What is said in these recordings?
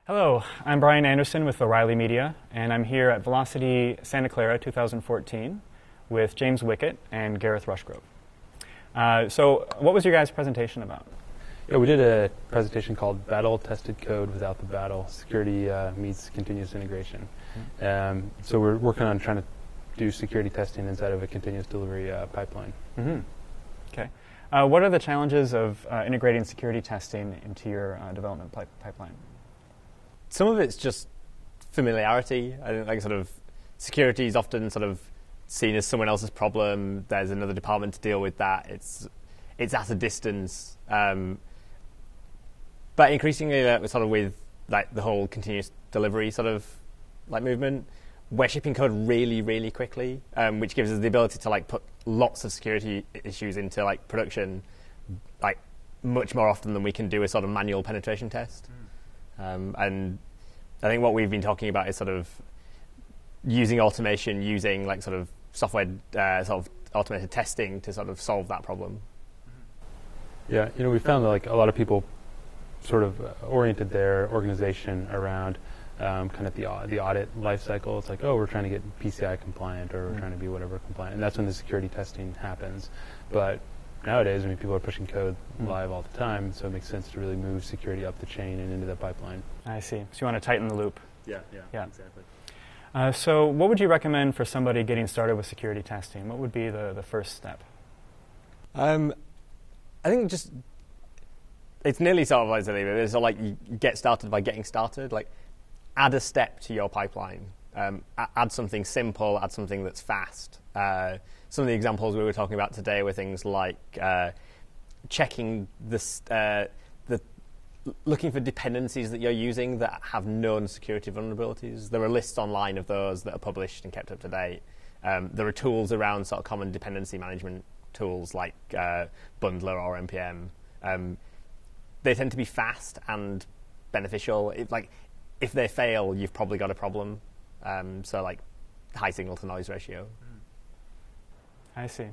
Hello, I'm Brian Anderson with O'Reilly Media, and I'm here at Velocity Santa Clara 2014 with James Wickett and Gareth Rushgrove. So what was your guys' presentation about? Yeah, we did a presentation called Battle-Tested Code Without the Battle, Security Meets Continuous Integration. So we're working on trying to do security testing inside of a continuous delivery pipeline. Mm-hmm. Okay. What are the challenges of integrating security testing into your development pipeline? Some of it's just familiarity. I think sort of security is often sort of seen as someone else's problem. There's another department to deal with that. It's at a distance. But increasingly, sort of with like the whole continuous delivery sort of like movement, we're shipping code really, really quickly, which gives us the ability to like put lots of security issues into like production, like much more often than we can do a sort of manual penetration test. And I think what we've been talking about is sort of using automation, using like sort of software, sort of automated testing to sort of solve that problem. Yeah, we found that like a lot of people sort of oriented their organization around kind of the audit life cycle. It's like, oh, we're trying to get PCI compliant, or we're trying to be whatever compliant, and that's when the security testing happens. But nowadays, people are pushing code live all the time, so it makes sense to really move security up the chain and into the pipeline. I see. So you want to tighten the loop. Yeah, exactly. So what would you recommend for somebody getting started with security testing? What would be the first step? I think just it's nearly sort of like it's like you get started by getting started. Like add a step to your pipeline. Add something simple. Add something that's fast. Some of the examples we were talking about today were things like checking looking for dependencies that you're using that have known security vulnerabilities. There are lists online of those that are published and kept up to date. There are tools around sort of common dependency management tools like Bundler or NPM. They tend to be fast and beneficial. If they fail, you've probably got a problem. So like high signal to noise ratio. I see.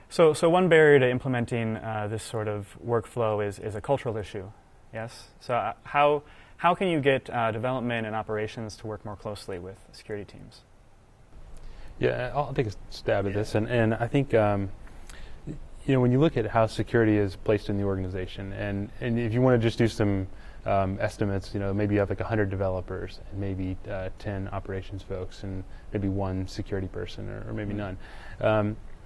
So one barrier to implementing this sort of workflow is a cultural issue, yes? So how can you get development and operations to work more closely with security teams? Yeah, I'll take a stab at this, and I think when you look at how security is placed in the organization, and if you want to just do some estimates, maybe you have like 100 developers and maybe 10 operations folks and maybe one security person or maybe none.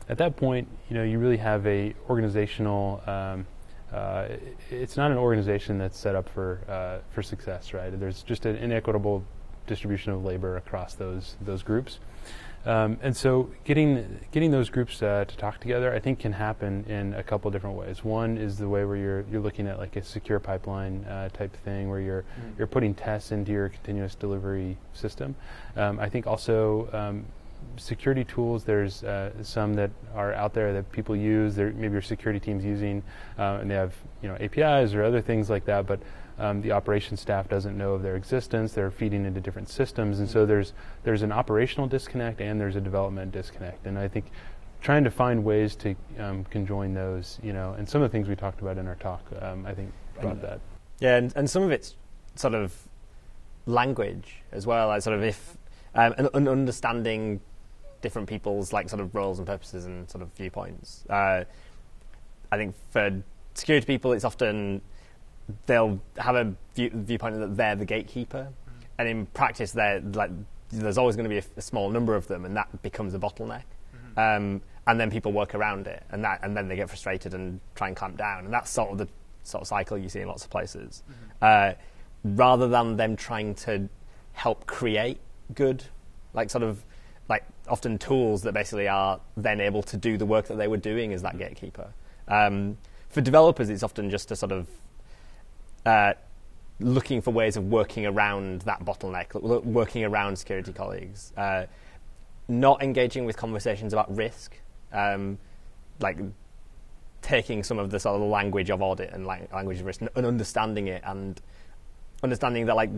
At that point, you really have a organizational. It's not an organization that's set up for success, right? There's just an inequitable distribution of labor across those groups. And so getting those groups to talk together, I think, can happen in a couple different ways. One is the way where you're looking at like a secure pipeline type thing, where you're putting tests into your continuous delivery system. I think also security tools. There's some that are out there that people use. Maybe your security team's using, and they have APIs or other things like that, but the operations staff doesn't know of their existence. They're feeding into different systems, and so there's an operational disconnect and there's a development disconnect. And I think trying to find ways to conjoin those, and some of the things we talked about in our talk, I think brought that. Yeah, and some of it's sort of language as well, like sort of if an understanding different people's like sort of roles and purposes and sort of viewpoints. I think for security people, it's often they'll have a viewpoint that they're the gatekeeper, and in practice, there's always going to be a small number of them, and that becomes a bottleneck. And then people work around it, and then they get frustrated and try and clamp down, and that's sort of the cycle you see in lots of places. Rather than them trying to help create good, often tools that basically are then able to do the work that they were doing as that gatekeeper. For developers, it's often just a sort of looking for ways of working around that bottleneck, working around security colleagues, not engaging with conversations about risk, like taking some of the sort of language of audit and language of risk and understanding it, and understanding that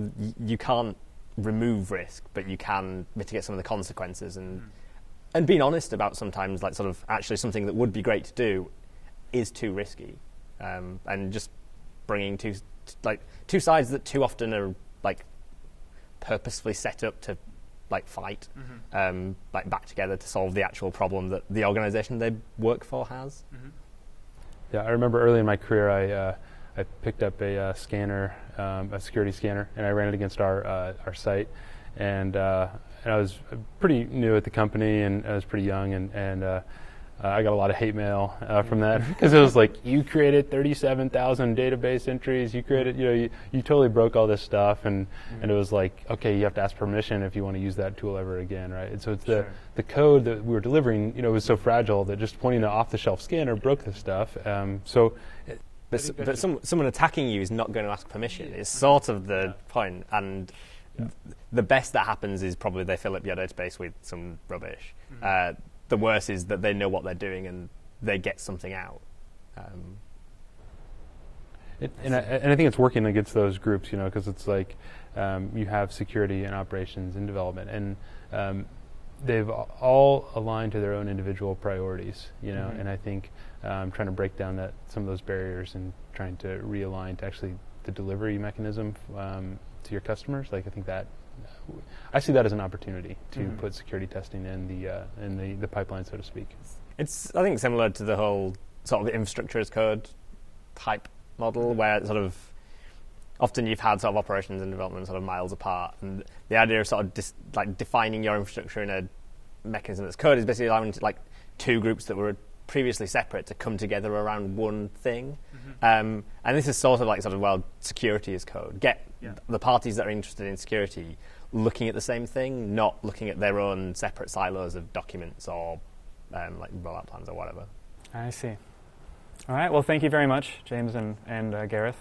you can't remove risk, but you can mitigate some of the consequences, and being honest about sometimes actually something that would be great to do is too risky, and just bringing two sides that too often are like purposefully set up to like fight, like back together to solve the actual problem that the organization they work for has. Yeah, I remember early in my career, I picked up a scanner, a security scanner, and I ran it against our site, and I was pretty new at the company, and I was pretty young, and I got a lot of hate mail from that because it was like, you created 37,000 database entries, you created, you totally broke all this stuff, and it was like, okay, you have to ask permission if you want to use that tool ever again, right? And so it's the code that we were delivering, was so fragile that just pointing an off-the-shelf scanner broke this stuff. But someone attacking you is not going to ask permission. It's sort of the point, and the best that happens is probably they fill up your database with some rubbish. The worst is that they know what they're doing and they get something out. And I think it's working against those groups, because it's like you have security and operations and development, and they've all aligned to their own individual priorities, and I think trying to break down some of those barriers and trying to realign to actually the delivery mechanism to your customers, like I think that I see that as an opportunity to put security testing in the pipeline, so to speak. It's, I think, similar to the whole sort of infrastructure as code type model, where it's sort of often you've had sort of operations and development sort of miles apart, and the idea of sort of defining your infrastructure in a mechanism that's code is basically allowing two groups that were previously separate to come together around one thing. And this is sort of security as code. Get the parties that are interested in security looking at the same thing, not looking at their own separate silos of documents or rollout plans or whatever. I see. All right. Well, thank you very much, James and Gareth.